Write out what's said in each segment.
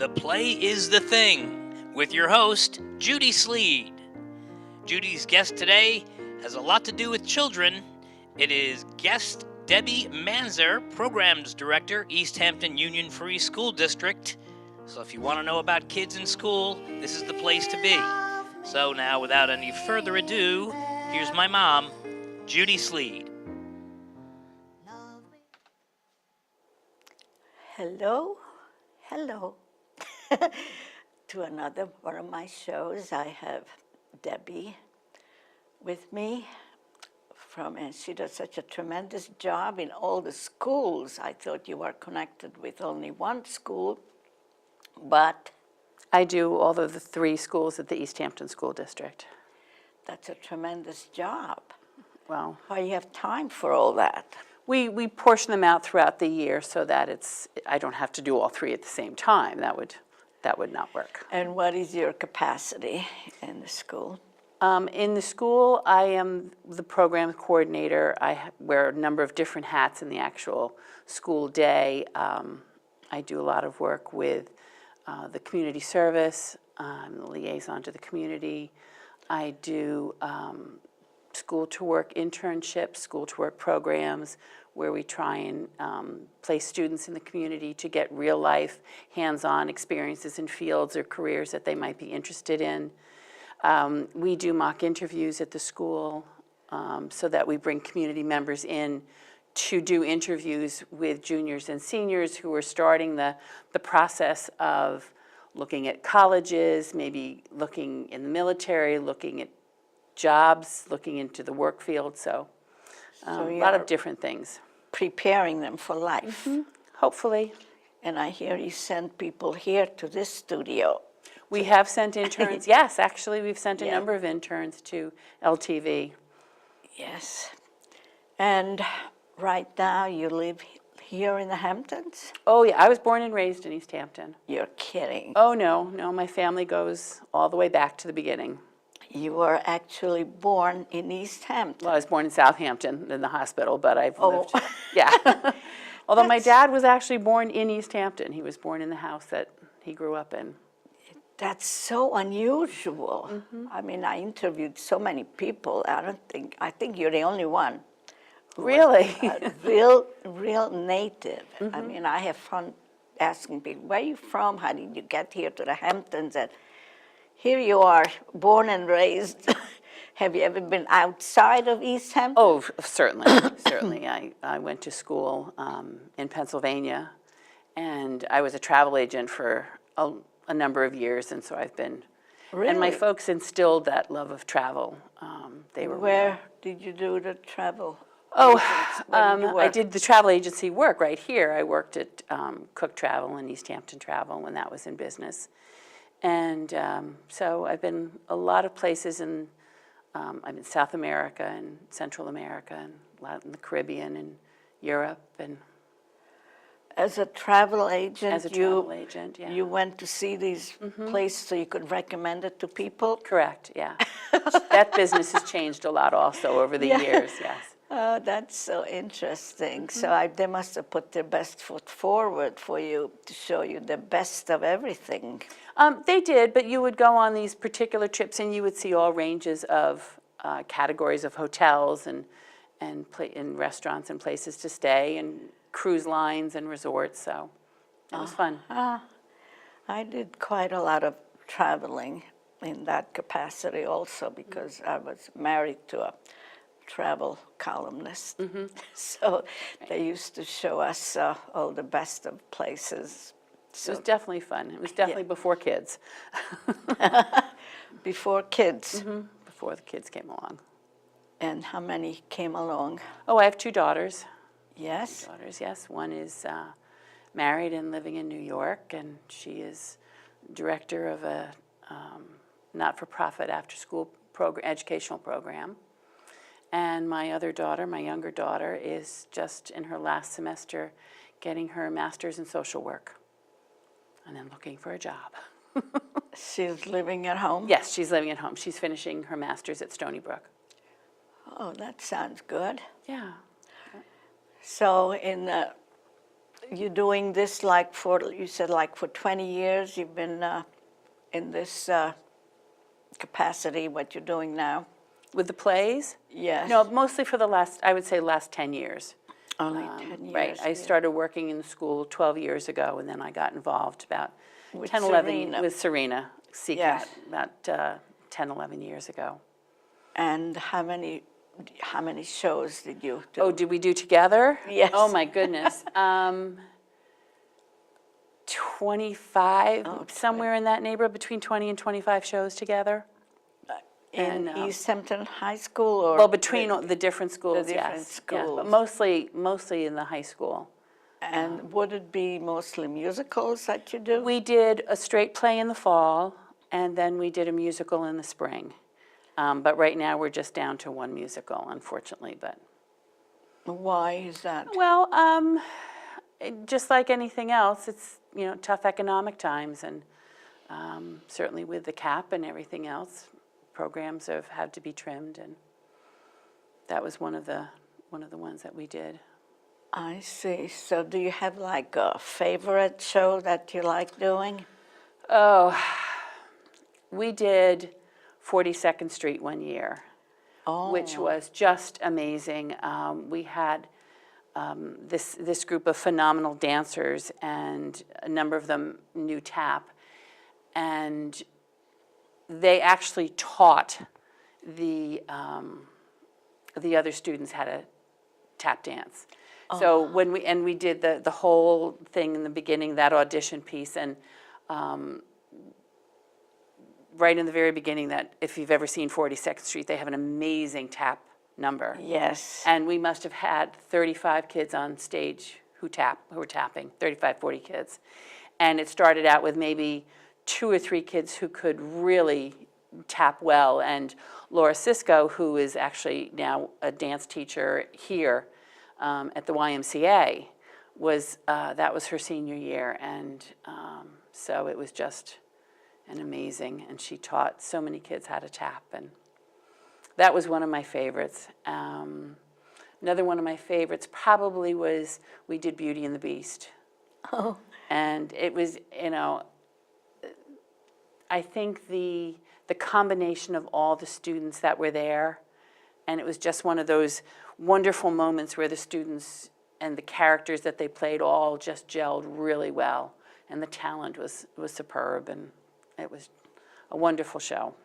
The Play is the Thing with your host, Judy Sleed. Judy's guest today has a lot to do with children. It is guest Debbie Mansir, Programs Director, East Hampton Union Free School District. So if you want to know about kids in school, this is the place to be. So now, without any further ado, here's my mom, Judy Sleed. Hello, hello. To another one of my shows. I have Debbie with me and she does such a tremendous job in all the schools. I thought you were connected with only one school, but I do all of the 3 schools at the East Hampton School District. that's a tremendous job. Well, How do you have time for all that? we portion them out throughout the year so that I don't have to do all 3 at the same time. That would not work. And what is your capacity in the school? In the school, I am the program coordinator. I wear a number of different hats in the actual school day. I do a lot of work with the community service. I'm the liaison to the community. I do school-to-work internships, school-to-work programs, where we try and place students in the community to get real-life, hands-on experiences in fields or careers that they might be interested in. We do mock interviews at the school so that we bring community members in to do interviews with juniors and seniors who are starting the process of looking at colleges, maybe looking in the military, looking at jobs, looking into the work field, so a lot of different things. Preparing them for life. Mm-hmm. Hopefully. And I hear you send people here to this studio. We have sent interns. Yes, actually, we've sent a Yeah. number of interns to LTV. Yes. And right now you live here in the Hamptons? Oh, yeah, I was born and raised in East Hampton. You're kidding. Oh, no, my family goes all the way back to the beginning. You were actually born in East Hampton. Well, I was born in Southampton in the hospital, but I've lived, Oh. yeah. Although my dad was actually born in East Hampton. He was born in the house that he grew up in. That's so unusual. I mean, I interviewed so many people. I think you're the only one. Who Really? was a real native. I mean, I have fun asking people, where are you from? How did you get here to the Hamptons? And here you are, born and raised. Have you ever been outside of East Hampton? Oh, certainly, certainly. I went to school in Pennsylvania, and I was a travel agent for a number of years, and so I've been. Really? And my folks instilled that love of travel. They were. Where did you do the travel? Oh, Where did you I work? did the travel agency work right here. I worked at Cook Travel and East Hampton Travel when that was in business. And so I've been a lot of places I'm in South America and Central America and a lot in the Caribbean and Europe. And As a travel agent, as a travel agent, yeah. you went to see these places so you could recommend it to people? Correct, yeah. That business has changed a lot also over the years, yes. Oh, that's so interesting. So they must have put their best foot forward for you to show you the best of everything. They did, but you would go on these particular trips and you would see all ranges of categories of hotels and restaurants and places to stay and cruise lines and resorts, so it was fun. I did quite a lot of traveling in that capacity also because I was married to a travel columnist. So they used to show us all the best of places. It was definitely fun. It was definitely before kids. Before kids. Before the kids came along. And how many came along? Oh, I have 2 daughters. Yes? Yes. One is married and living in New York, and she is director of a not-for-profit after-school educational program. And my other daughter, my younger daughter, is just in her last semester getting her master's in social work and then looking for a job. She's living at home? Yes, she's living at home. She's finishing her master's at Stony Brook. Oh, that sounds good. Yeah. So You're doing this like you said like for 20 years you've been in this capacity, what you're doing now? With the plays? Yes. No, mostly for the I would say last 10 years. Only 10 years. Right. I yeah. started working in the school 12 years ago, and then I got involved about With 10, 11 Serena. with Serena CCAT Yes. about 10, 11 years ago. And how many shows did you do? Oh, did we do together? Yes. Oh, my goodness. 25, Oh, somewhere in that neighborhood, between 20 and 25 shows together. In and, East Hampton High School, or Well, between the different schools, different yes. Yes, but schools. mostly in the high school. And would it be mostly musicals that you do? We did a straight play in the fall, and then we did a musical in the spring. But right now, we're just down to one musical, unfortunately, but. Why is that? Well, just like anything else, it's, tough economic times, and certainly with the cap and everything else, programs have had to be trimmed, and that was one of the ones that we did. I see. So do you have like a favorite show that you like doing? Oh, we did 42nd Street one year, which was just amazing. We had this group of phenomenal dancers, and a number of them knew tap, and they actually taught the other students how to tap dance. So when we did the whole thing in the beginning, that audition piece, and right in the very beginning, that if you've ever seen 42nd Street, they have an amazing tap number. Yes. And we must have had 35 kids on stage who were tapping, 35, 40 kids. And it started out with maybe 2 or 3 kids who could really tap well. And Laura Cisco, who is actually now a dance teacher here at the YMCA, that was her senior year. And so it was just an amazing, and she taught so many kids how to tap. And that was one of my favorites. Another one of my favorites probably was, we did Beauty and the Beast. Oh. And it was, I think the combination of all the students that were there, and it was just one of those wonderful moments where the students and the characters that they played all just gelled really well, and the talent was superb, and it was a wonderful show.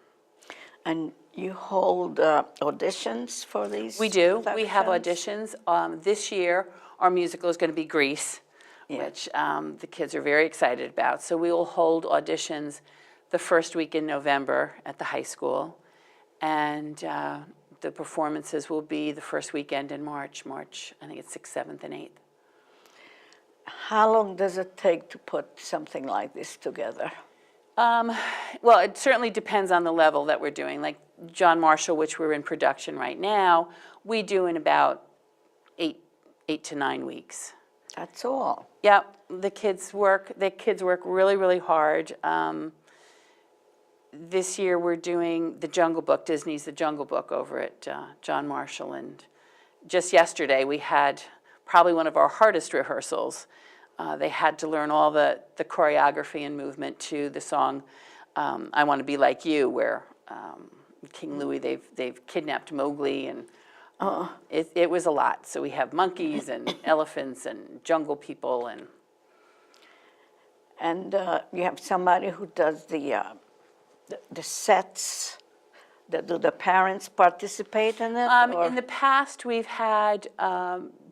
And you hold auditions for these? We do. We have productions? auditions. This year, our musical is going to be Grease, which the kids are very excited about. So we will hold auditions the first week in November at the high school, and the performances will be the first weekend in March, I think it's 6th, 7th, and 8th. How long does it take to put something like this together? Well, it certainly depends on the level that we're doing. Like John Marshall, which we're in production right now, we do in about 8 to 9 weeks. That's all. Yeah, the kids work really, really hard. This year we're doing The Jungle Book, Disney's The Jungle Book over at John Marshall, and just yesterday we had probably one of our hardest rehearsals. They had to learn all the choreography and movement to the song I Want to Be Like You, where King Louie, they've kidnapped Mowgli, and it was a lot. So we have monkeys and elephants and jungle people. And you have somebody who does the sets. Do the parents participate in it? In the past, we've had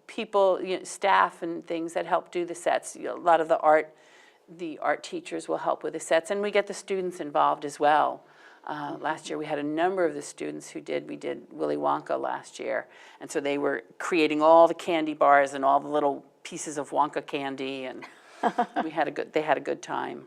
people, staff and things that help do the sets. A lot of the art teachers will help with the sets, and we get the students involved as well. Last year, we had a number of the students we did Willy Wonka last year, and so they were creating all the candy bars and all the little pieces of Wonka candy, and they had a good time.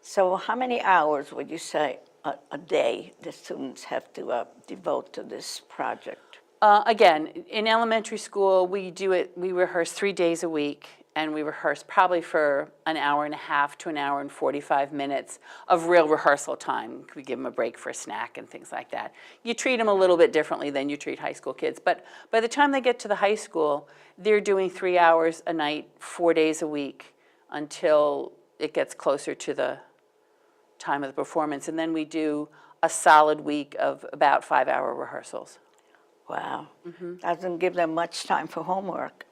So how many hours would you say a day the students have to devote to this project? Again, in elementary school, we rehearse 3 days a week, and we rehearse probably for an hour and a half to an hour and 45 minutes of real rehearsal time. We give them a break for a snack and things like that. You treat them a little bit differently than you treat high school kids, but by the time they get to the high school, they're doing 3 hours a night, 4 days a week, until it gets closer to the time of the performance. And then we do a solid week of about 5-hour rehearsals. Wow. Doesn't give them much time for homework.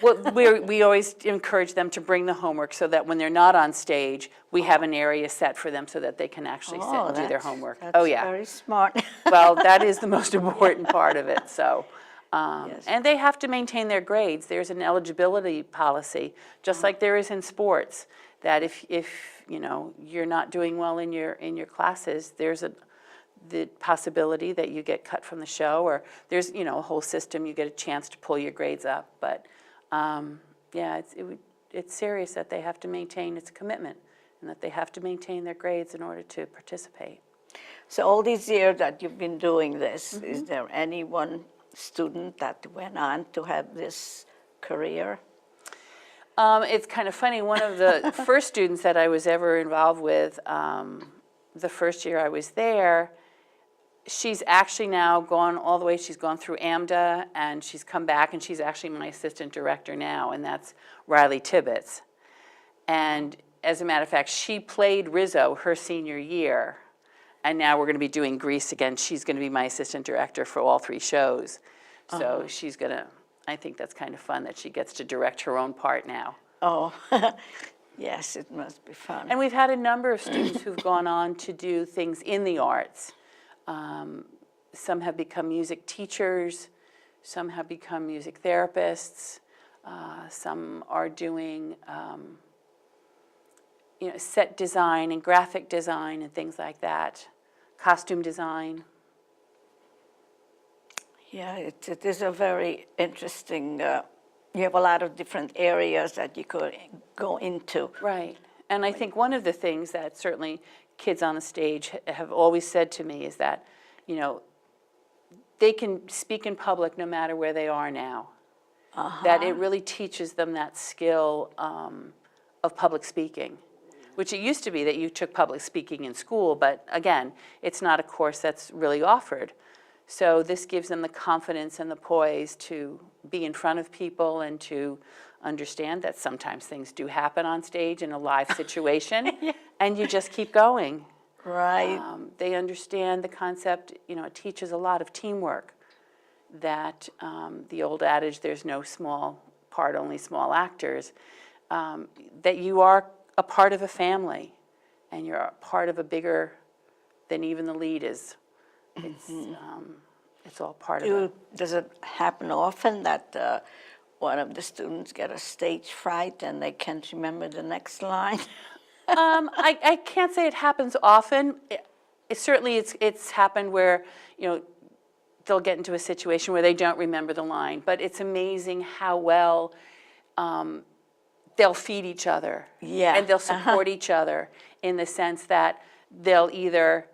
Well, we always encourage them to bring the homework so that when they're not on stage, we have an area set for them so that they can actually sit and do their homework. That's Oh, yeah. very smart. Well, that is the most important part of it, so. Yes. And they have to maintain their grades. There's an eligibility policy, just like there is in sports, that if you know, you're not doing well in your classes, there's the possibility that you get cut from the show, or there's, you know, a whole system, you get a chance to pull your grades up. But yeah, it's serious that they have to maintain, it's a commitment, and that they have to maintain their grades in order to participate. So all these years that you've been doing this, is there any one student that went on to have this career? It's kind of funny, one of the first students that I was ever involved with, the first year I was there, she's actually now gone all the way, she's gone through AMDA, and she's come back, and she's actually my assistant director now, and that's Riley Tibbetts. And as a matter of fact, she played Rizzo her senior year, and now we're going to be doing Grease again. She's going to be my assistant director for all 3 shows. So she's going to, I think that's kind of fun that she gets to direct her own part now. Oh, yes, it must be fun. And we've had a number of students who've gone on to do things in the arts. Some have become music teachers, some have become music therapists, some are doing you know, set design and graphic design and things like that, costume design. Yeah, it is a very interesting, you have a lot of different areas that you could go into. Right. And I think one of the things that certainly kids on the stage have always said to me is that, you know, they can speak in public no matter where they are now. That it really teaches them that skill of public speaking, which it used to be that you took public speaking in school, but again, it's not a course that's really offered. So this gives them the confidence and the poise to be in front of people and to understand that sometimes things do happen on stage in a live situation, and you just keep going. Right. They understand the concept, you know, it teaches a lot of teamwork, that the old adage, there's no small part, only small actors, that you are a part of a family, and you're a part of a bigger than even the lead is. It's all part of it. Does it happen often that one of the students get a stage fright and they can't remember the next line? I can't say it happens often. It's happened where, you know, they'll get into a situation where they don't remember the line, but it's amazing how well they'll feed each other. Yeah. And they'll support each other in the sense that they'll either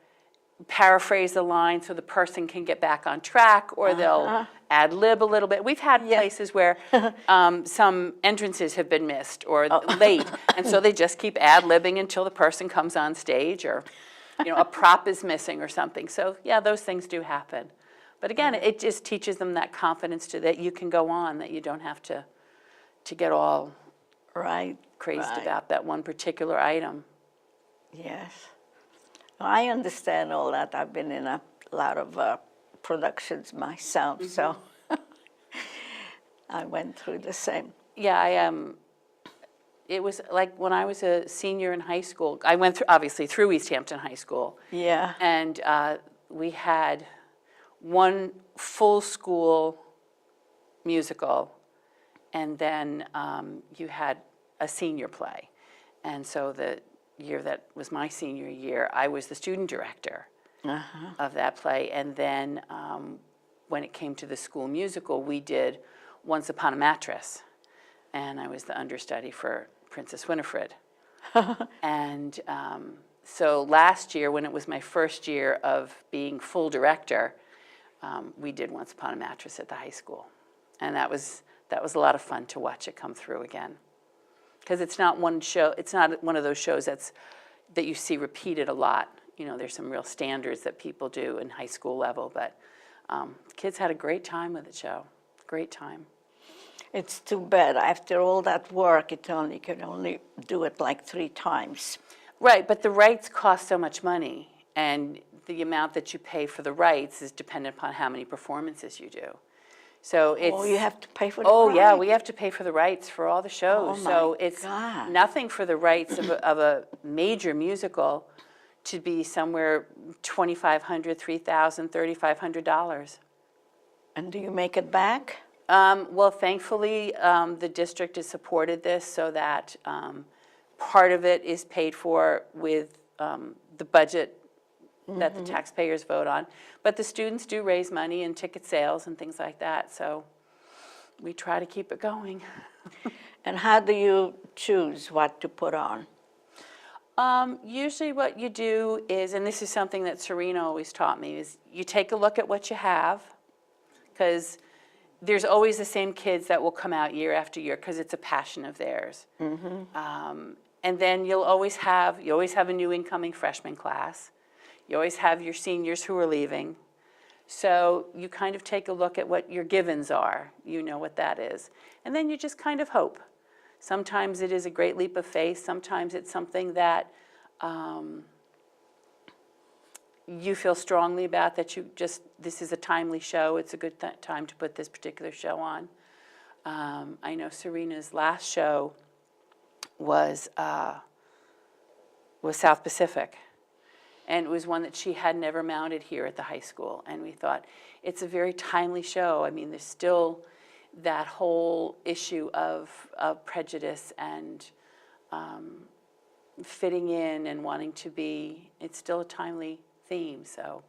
paraphrase the line so the person can get back on track, or they'll ad-lib a little bit. We've had places where some entrances have been missed or late, and so they just keep ad-libbing until the person comes on stage, or, you know, a prop is missing or something. So yeah, those things do happen. But again, it just teaches them that confidence that you can go on, that you don't have to get all crazed about that one particular item. Yes. I understand all that. I've been in a lot of productions myself, so I went through the same. Yeah, it was like when I was a senior in high school, I went obviously through East Hampton High School. Yeah. And we had one full school musical, and then you had a senior play. And so the year that was my senior year, I was the student director of that play. And then when it came to the school musical, we did Once Upon a Mattress. And I was the understudy for Princess Winifred. And so last year, when it was my first year of being full director, we did Once Upon a Mattress at the high school. And that was a lot of fun to watch it come through again. because it's not one show, it's not one of those shows that you see repeated a lot. You know, there's some real standards that people do in high school level, but kids had a great time with the show, great time. It's too bad. After all that work, you can only do it like 3 times. Right, but the rights cost so much money, and the amount that you pay for the rights is dependent upon how many performances you do. So it's... Oh, you have to pay for the Oh, rights? yeah, we have to pay for the rights for all the shows. Oh, so my it's God. nothing for the rights of a major musical to be somewhere $2,500, $3,000, $3,500. And do you make it back? Well, thankfully, the district has supported this so that part of it is paid for with the budget that the taxpayers vote on. But the students do raise money in ticket sales and things like that, so we try to keep it going. And how do you choose what to put on? Usually what you do is, and this is something that Serena always taught me, is you take a look at what you have, because there's always the same kids that will come out year after year because it's a passion of theirs. And then you always have a new incoming freshman class. You always have your seniors who are leaving. So you kind of take a look at what your givens are. You know what that is. And then you just kind of hope. Sometimes it is a great leap of faith. Sometimes it's something that you feel strongly about, that this is a timely show. It's a good time to put this particular show on. I know Serena's last show was South Pacific. And it was one that she had never mounted here at the high school. And we thought, it's a very timely show. I mean, there's still that whole issue of prejudice and fitting in and wanting to be, it's still a timely theme. So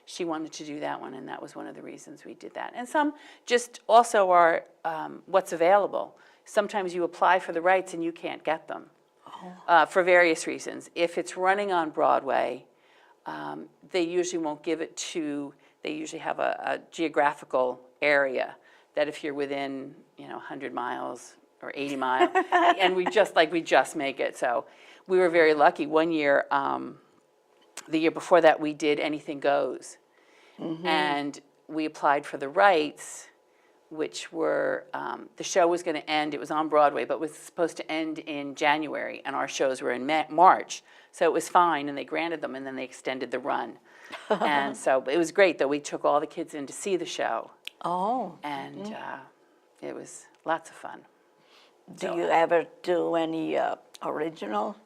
she wanted to do that one, and that was one of the reasons we did that. And some just also are what's available. Sometimes you apply for the rights and you can't get them for various reasons. If it's running on Broadway, they usually won't give it to, they usually have a geographical area that if you're within, 100 miles or 80 miles, and we just make it. So we were very lucky. One year, the year before that, we did Anything Goes. And we applied for the rights, which were, the show was going to end, it was on Broadway, but was supposed to end in January, and our shows were in March. So it was fine, and they granted them, and then they extended the run. And so it was great, though. We took all the kids in to see the show. Oh. And it was lots of fun. Do you ever do any originals?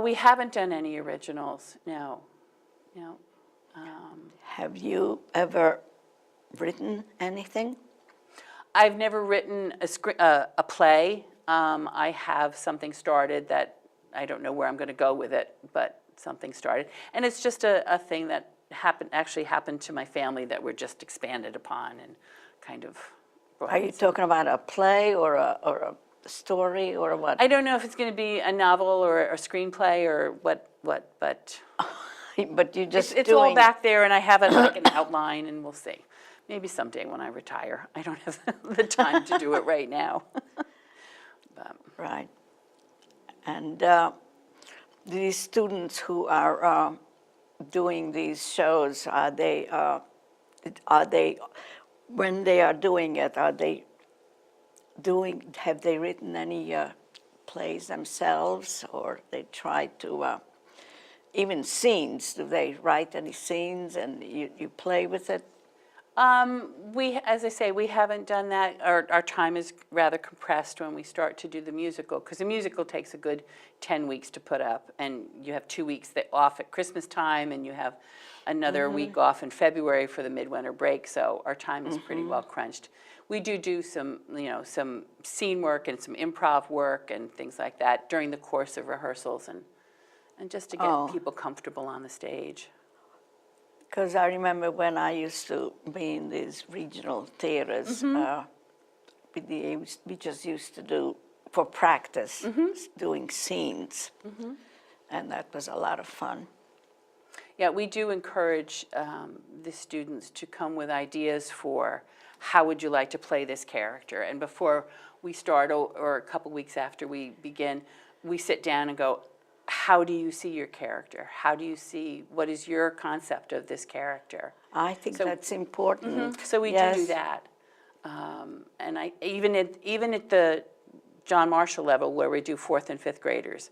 We haven't done any originals, no. Have you ever written anything? I've never written a play. I have something started that I don't know where I'm going to go with it, but something started. And it's just a thing that actually happened to my family that we're just expanded upon and kind of brought Are you talking about a play or a story or what? I don't know if it's going to be a novel or a screenplay or what, but But you just it's all back there, and I have like an outline, and we'll see. Maybe someday when I retire. I don't have the time to do it right now. Right. And these students who are doing these shows, are they, when they are doing it, have they written any plays themselves, or they try to, even scenes, do they write any scenes and you play with it? As I say, we haven't done that. Our time is rather compressed when we start to do the musical, because the musical takes a good 10 weeks to put up, and you have 2 weeks off at Christmas time, and you have another week off in February for the midwinter break, so our time is pretty well crunched. We do some, some scene work and some improv work and things like that during the course of rehearsals, and just to get people comfortable on the stage. Because I remember when I used to be in these regional theaters, we just used to do, for practice, doing scenes. And that was a lot of fun. Yeah, we do encourage the students to come with ideas for how would you like to play this character. And before we start, or a couple weeks after we begin, we sit down and go, how do you see your character? How do you see, what is your concept of this character? I think that's important. So we Yes. do that. And even at the John Marshall level, where we do 4th and 5th graders,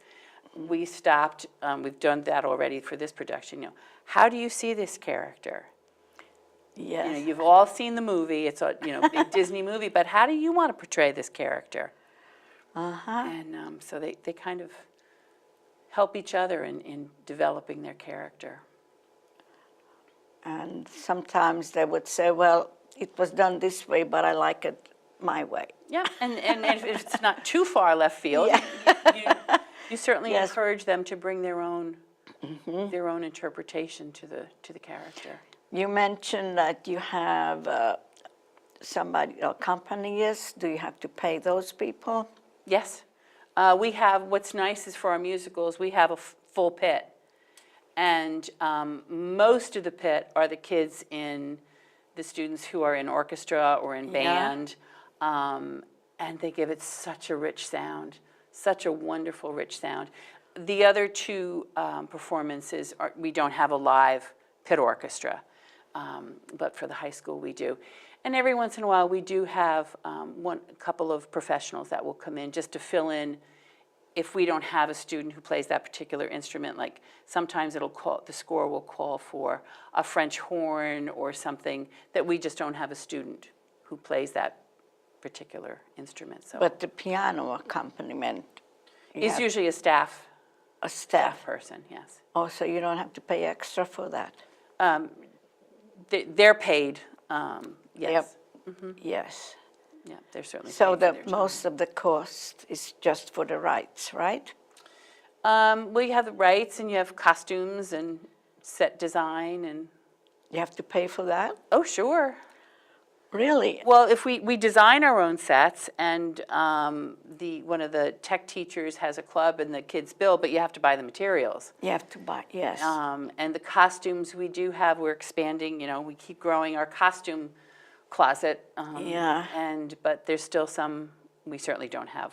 we stopped, we've done that already for this production, how do you see this character? Yes. You've all seen the movie, it's a, big Disney movie, but how do you want to portray this character? And so they kind of help each other in developing their character. And sometimes they would say, well, it was done this way, but I like it my way. Yeah, and if it's not too far left field, you certainly Yes. encourage them to bring their own interpretation to the character. You mentioned that you have somebody accompany us. Do you have to pay those people? Yes. We have, what's nice is for our musicals, we have a full pit. And most of the pit are the kids the students who are in orchestra or in band. And they give it such a rich sound, such a wonderful, rich sound. The other two performances, we don't have a live pit orchestra, but for the high school we do. And every once in a while we do have a couple of professionals that will come in just to fill in if we don't have a student who plays that particular instrument. Like sometimes the score will call for a French horn or something that we just don't have a student who plays that particular instrument. So But the piano accompaniment is usually a staff person, yes. Oh, so you don't have to pay extra for that? They're paid, yes. Yes. Yeah, they're certainly So paid for their most of the cost is just for the rights, right? Well, you have the rights, and you have costumes and set design, and You have to pay for that? oh, sure. Really? Well, if we design our own sets, and one of the tech teachers has a club, and the kids build, but you have to buy the materials. You have to buy, yes. And the costumes we do have, we're expanding. We keep growing our costume closet. But there's still some. We certainly don't have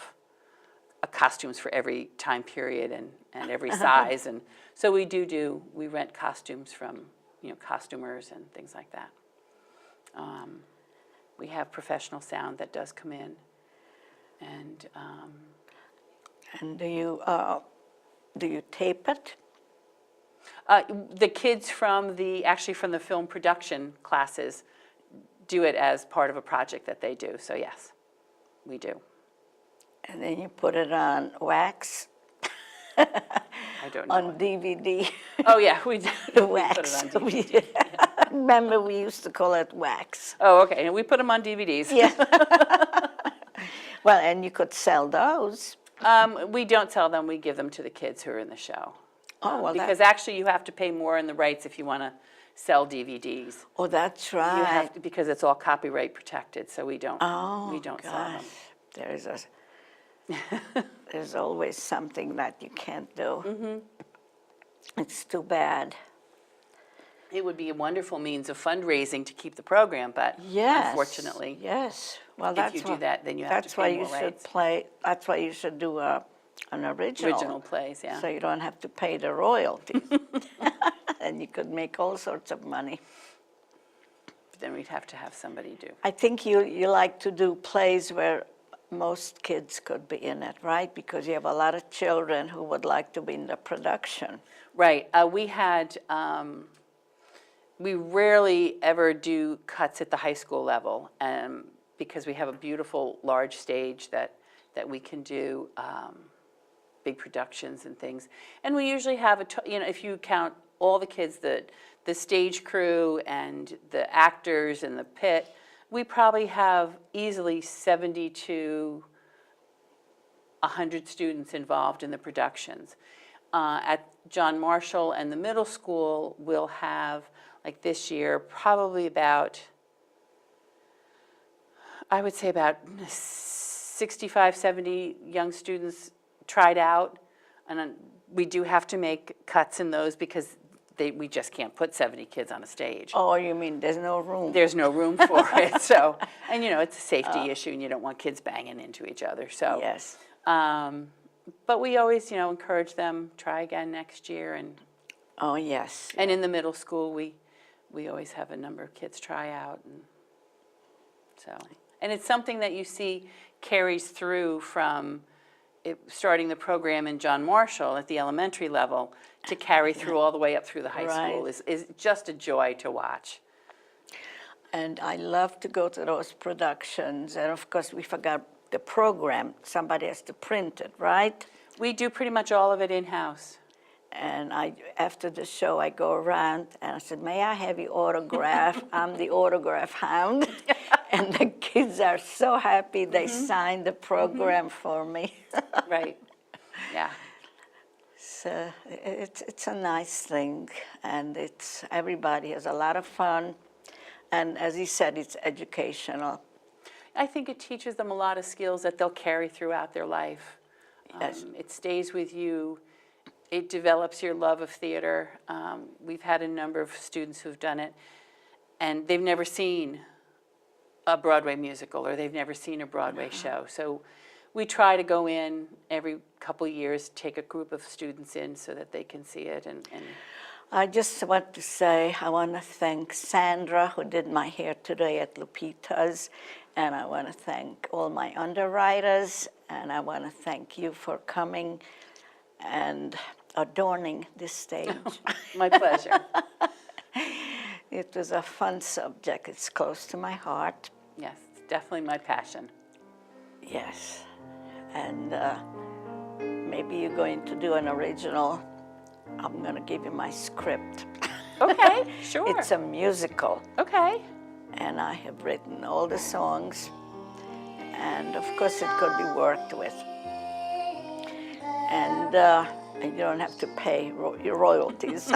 costumes for every time period and every size, and so we rent costumes from costumers and things like that. We have professional sound that does come in, and do you tape it? the kids from the film production classes do it as part of a project that they do. So yes, we do. And then you put it on wax, I don't know. on DVD. Oh yeah, we do. The We put wax. it on DVD. Remember, we used to call it wax. Oh, okay. And we put them on DVDs. Yeah. Well, and you could sell those. We don't sell them. We give them to the kids who are in the show. Oh, well, Because actually you have to pay more in the rights if you want to sell DVDs. oh, that's You right. have to, because it's all copyright protected, so we don't Oh, sell gosh. them. There's always something that you can't do. Mm-hmm. It's too bad. It would be a wonderful means of fundraising to keep the program, but Yes. unfortunately, Yes. Well, if that's you do why- that, then you have to That's why pay you more should rights. play. That's why you should do an Original plays, yeah. so you don't have to pay the royalties, and you could make all sorts of money. Then we'd have to have somebody do. I think you like to do plays where most kids could be in it, right? Because you have a lot of children who would like to be in the production. Right. We rarely ever do cuts at the high school level, because we have a beautiful large stage that we can do big productions and things. And we usually have if you count all the kids, the stage crew and the actors and the pit, we probably have easily 70 to 100 students involved in the productions. At John Marshall and the middle school, we'll have, like this year, probably about, I would say about 65, 70 young students tried out. And then we do have to make cuts in those because we just can't put 70 kids on a stage. Oh, you mean there's no room? There's no room for it. So, and it's a safety issue, and you don't want kids banging into each other. So, Yes. but we always, encourage them, try again next year. Oh, yes. And in the middle school, we always have a number of kids try out. And it's something that you see carries through from starting the program in John Marshall at the elementary level to carry through all the way up through the high school is just a joy to watch. And I love to go to those productions. And of course, we forgot the program. Somebody has to print it, right? We do pretty much all of it in-house. And after the show, I go around and I said, may I have your autograph? I'm the autograph hound. And the kids are so happy they signed the program for me. Right, yeah. So it's a nice thing, and everybody has a lot of fun. And as he said, it's educational. I think it teaches them a lot of skills that they'll carry throughout their life. Yes. It stays with you. It develops your love of theater. We've had a number of students who've done it, and they've never seen a Broadway musical, or they've never seen a Broadway show. So we try to go in every couple of years, take a group of students in so that they can see it. And I just want to say I want to thank Sandra, who did my hair today at Lupita's, and I want to thank all my underwriters, and I want to thank you for coming and adorning this stage. My pleasure. It was a fun subject. It's close to my heart. Yes, it's definitely my passion. Yes. And maybe you're going to do an original. I'm going to give you my script. Okay, sure. It's a musical. Okay. And I have written all the songs. And of course, it could be worked with. And you don't have to pay your royalties.